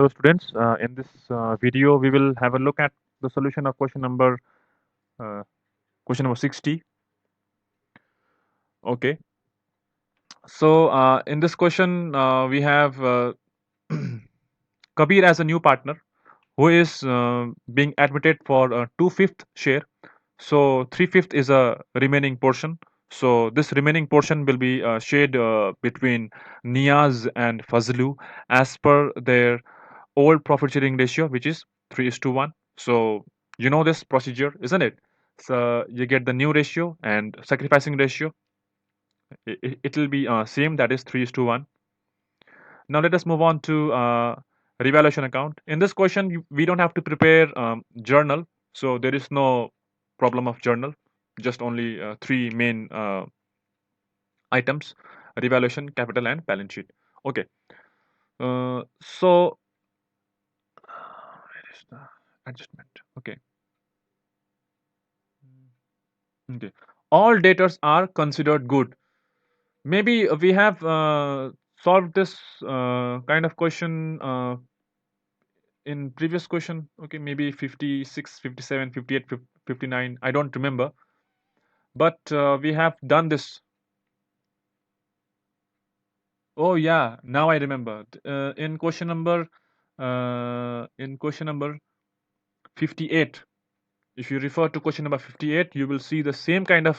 Hello students, in this video we will have a look at the solution of uh, question number 60. Okay, so in this question we have Kabir as a new partner who is being admitted for 2/5 share. So 3/5 is a remaining portion. So this remaining portion will be shared between Niaz and Fazlu as per their old profit sharing ratio, which is 3:1. So you know this procedure, isn't it? So you get the new ratio and sacrificing ratio. It will be same, that is 3:1. Now let us move on to revaluation account. In this question, we don't have to prepare journal, so there is no problem of journal. Just only three main items: revaluation, capital, and balance sheet. Okay. So where is the adjustment? Okay. Okay. All debtors are considered good. Maybe we have solved this kind of question in previous question. Okay, maybe 56, 57, 58, 59. I don't remember. But we have done this. Oh yeah, now I remember. In question number 58. If you refer to question number 58, you will see the same kind of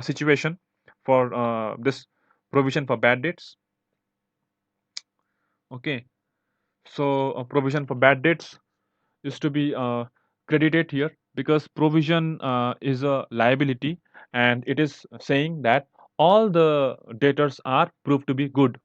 situation for this provision for bad debts. Okay, so provision for bad debts is to be credited here because provision is a liability, and it is saying that all the debtors are proved to be good.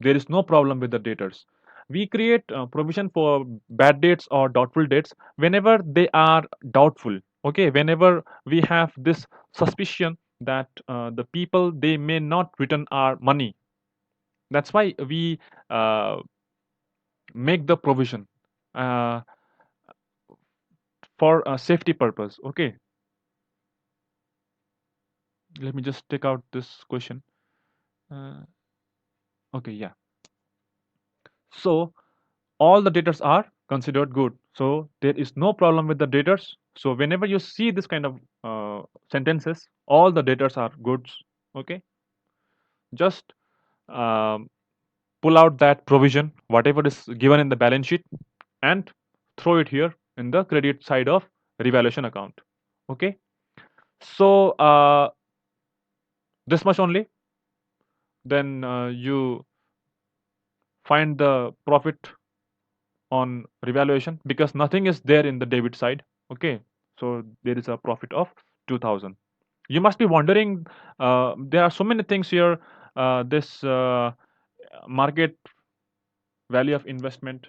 There is no problem with the debtors. We create provision for bad debts or doubtful debts whenever they are doubtful. Okay, whenever we have this suspicion that the people, they may not return our money. That's why we uh, make the provision uh, for a safety purpose. Okay, let me just take out this question. uh, okay, yeah. So all the debtors are considered good, so there is no problem with the debtors. So whenever you see this kind of sentences, all the debtors are goods. Okay, just um, pull out that provision whatever is given in the balance sheet and throw it here in the credit side of revaluation account. Okay, so this much only. Then you find the profit on revaluation because nothing is there in the debit side. Okay, so there is a profit of 2000. You must be wondering, there are so many things here. This market value of investment.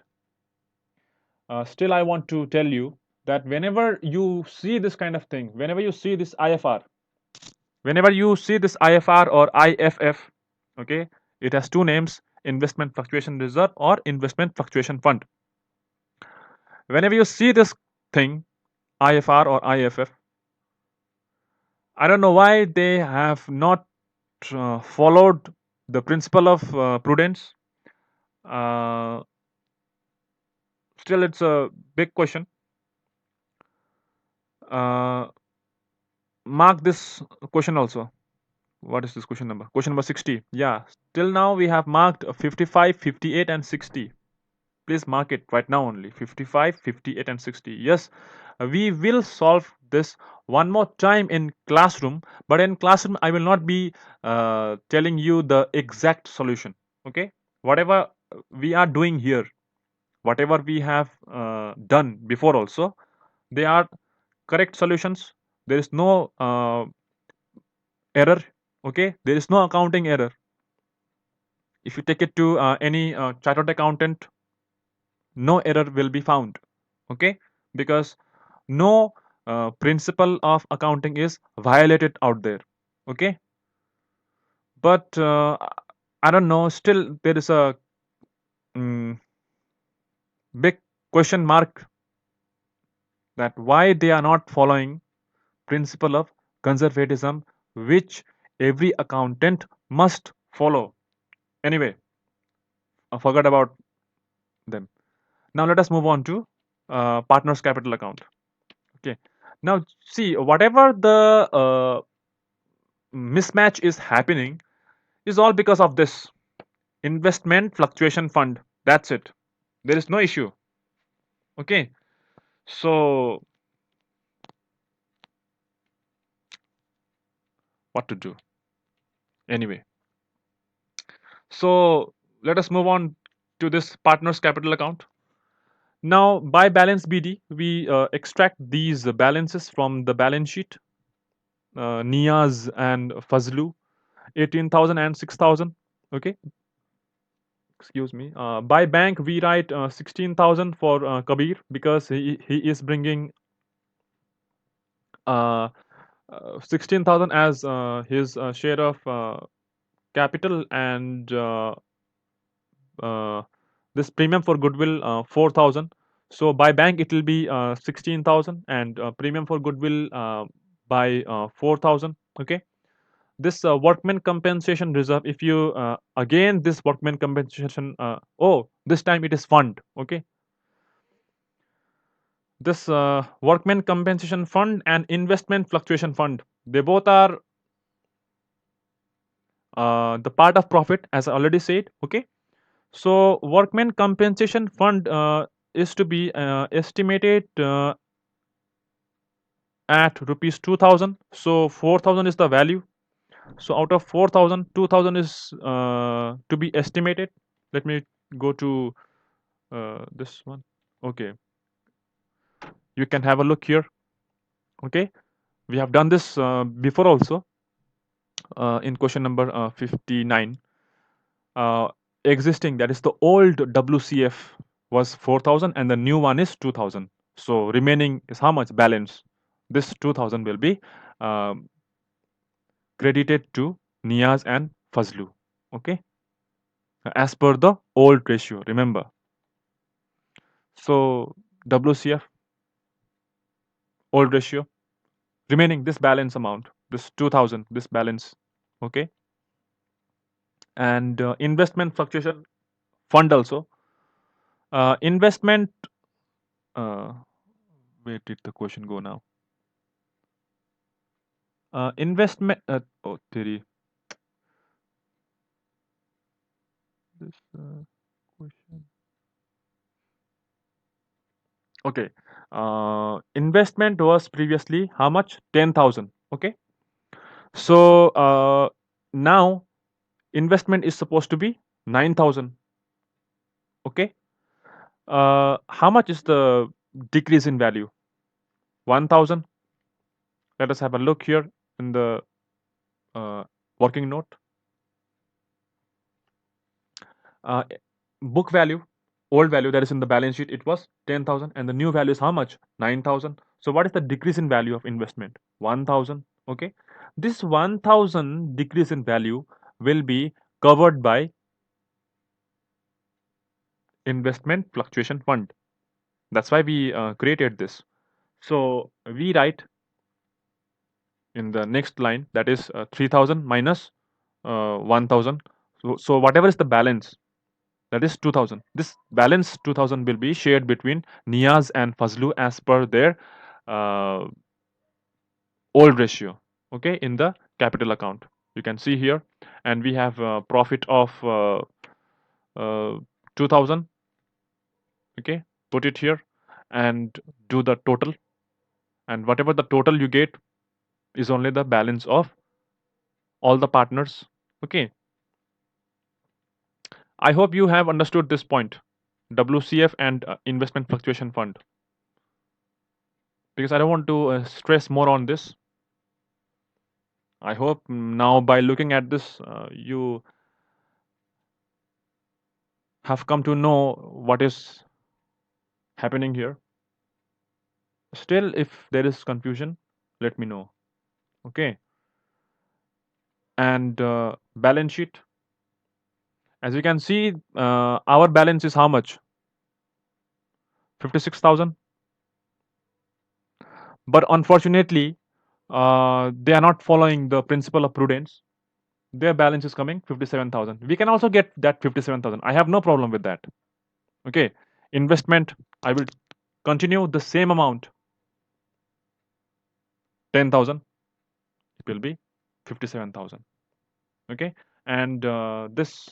Still, I want to tell you that whenever you see this kind of thing, whenever you see this IFR, whenever you see this IFR or IFF, okay, it has two names: investment fluctuation reserve or investment fluctuation fund. Whenever you see this thing, IFR or IFF, I don't know why they have not followed the principle of prudence. Uh, Still, it's a big question. Uh, Mark this question also. What is this question number? Question number 60. Yeah, till now we have marked 55, 58, and 60. Please mark it right now only: 55, 58, and 60. Yes, we will solve this one more time in classroom, but in classroom I will not be telling you the exact solution. Okay, whatever we are doing here, whatever we have done before also, they are correct solutions. There is no error. Okay, there is no accounting error. If you take it to any chartered accountant, no error will be found. Okay, because no principle of accounting is violated out there. Okay, but I don't know, still there is a mm, big question mark that why they are not following principle of conservatism, which every accountant must follow. Anyway, I forgot about them. Now let us move on to partners capital account. Okay. Now see, whatever the mismatch is happening is all because of this investment fluctuation fund. That's it. There is no issue. Okay. So what to do? Anyway, so let us move on to this partners capital account. Now, by balance BD, we extract these balances from the balance sheet. Niaz and Fazlu, 18,000 and 6,000. Okay, excuse me. By bank, we write 16,000 for Kabir because he is bringing uh, 16,000 as his share of capital, and uh, this premium for goodwill 4,000. So by bank it will be 16,000, and premium for goodwill by 4,000. Okay, this workman compensation reserve, if you again this workman compensation, oh, this time it is fund. Okay, this workman compensation fund and investment fluctuation fund, they both are the part of profit, as I already said. Okay, so workman compensation fund is to be estimated at rupees 2000. So 4000 is the value. So out of 4000, 2000 is to be estimated. Let me go to this one. Okay, you can have a look here. Okay, we have done this before also in question number 59. uh, Existing, that is the old WCF, was 4000 and the new one is 2000. So remaining is how much balance? This 2000 will be um, credited to Niaz and Fazlu. Okay, as per the old ratio, remember. So WCF, old ratio, remaining this balance amount, this 2000, this balance. Okay, and investment fluctuation fund also. Investment, uh, where did the question go now? Investment, oh, theory. This question. Okay. Investment was previously how much? 10,000. Okay. So now investment is supposed to be 9,000. Okay. How much is the decrease in value? 1,000. Let us have a look here in the uh, working note. Uh, Book value, old value that is in the balance sheet, it was 10,000, and the new value is how much? 9,000. So what is the decrease in value of investment? 1,000. Okay, this 1,000 decrease in value will be covered by investment fluctuation fund. That's why we created this. So we write in the next line, that is 3,000 minus 1,000. So whatever is the balance, that is 2000. This balance 2000 will be shared between Niaz and Fazlu as per their uh, old ratio. Okay, in the capital account, you can see here, and we have profit of 2000. Okay, put it here and do the total, and whatever the total you get is only the balance of all the partners. Okay, I hope you have understood this point, WCF and investment fluctuation fund, because I don't want to stress more on this. I hope now by looking at this, you have come to know what is happening here. Still, if there is confusion, let me know. Okay. And balance sheet, as you can see, our balance is how much? 56,000. But unfortunately, they are not following the principle of prudence. Their balance is coming 57,000. We can also get that 57,000. I have no problem with that. Okay. investment, I will continue the same amount, 10,000, it will be 57,000. Okay, and this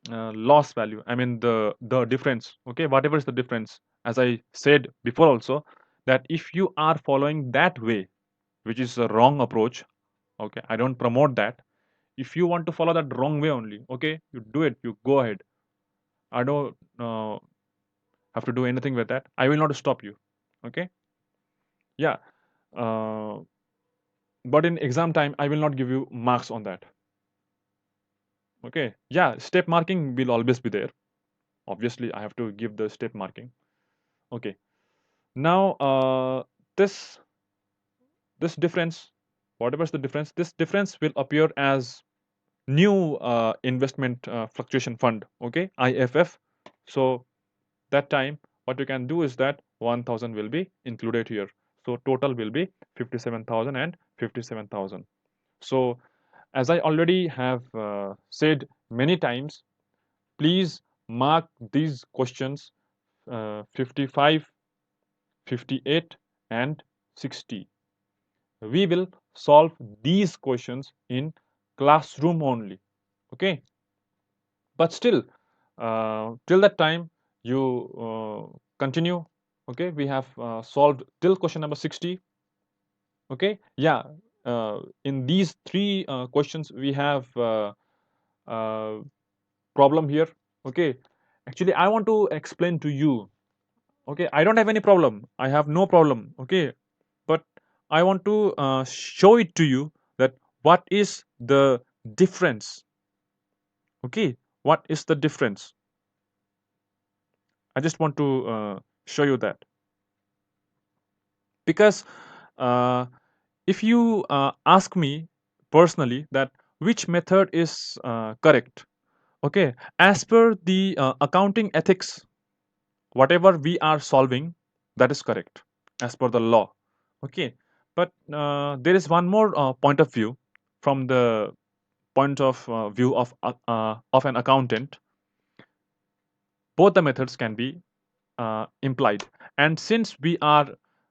loss value, I mean the difference. Okay, whatever is the difference, as I said before also, that if you are following that way, which is a wrong approach, okay, I don't promote that. If you want to follow that wrong way only, okay, you do it, you go ahead. I don't have to do anything with that. I will not stop you. Okay, yeah. uh, but in exam time I will not give you marks on that. Okay, yeah, step marking will always be there. Obviously I have to give the step marking. Okay, now this this difference, whatever's the difference, this difference will appear as new investment fluctuation fund, okay, IFF. So that time what you can do is that 1000 will be included here, so total will be 57,000 and 57,000. So as I already have said many times, please mark these questions, 55, 58 and 60. We will solve these questions in classroom only. Okay, but still till that time you continue. Okay, we have solved till question number 60. Okay, yeah, in these three questions we have uh, problem here. Okay, actually I want to explain to you. Okay, I don't have any problem, I have no problem. Okay, but I want to show it to you that what is the difference. Okay, what is the difference? I just want to show you that, because uh, if you ask me personally that which method is correct, okay, as per the accounting ethics, whatever we are solving, that is correct as per the law. Okay, but there is one more point of view, from the point of view of an accountant. Both the methods can be implied, and since we are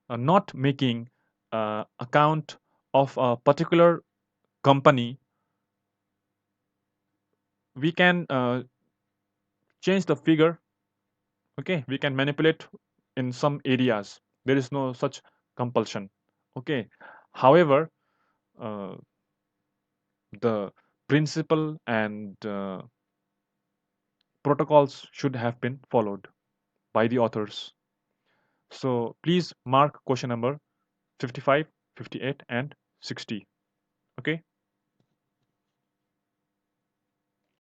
not making account of a particular company, we can change the figure. Okay, we can manipulate in some areas, there is no such compulsion. Okay, however, uh, the principle and protocols should have been followed by the authors. So please mark question number 55, 58 and 60. Okay,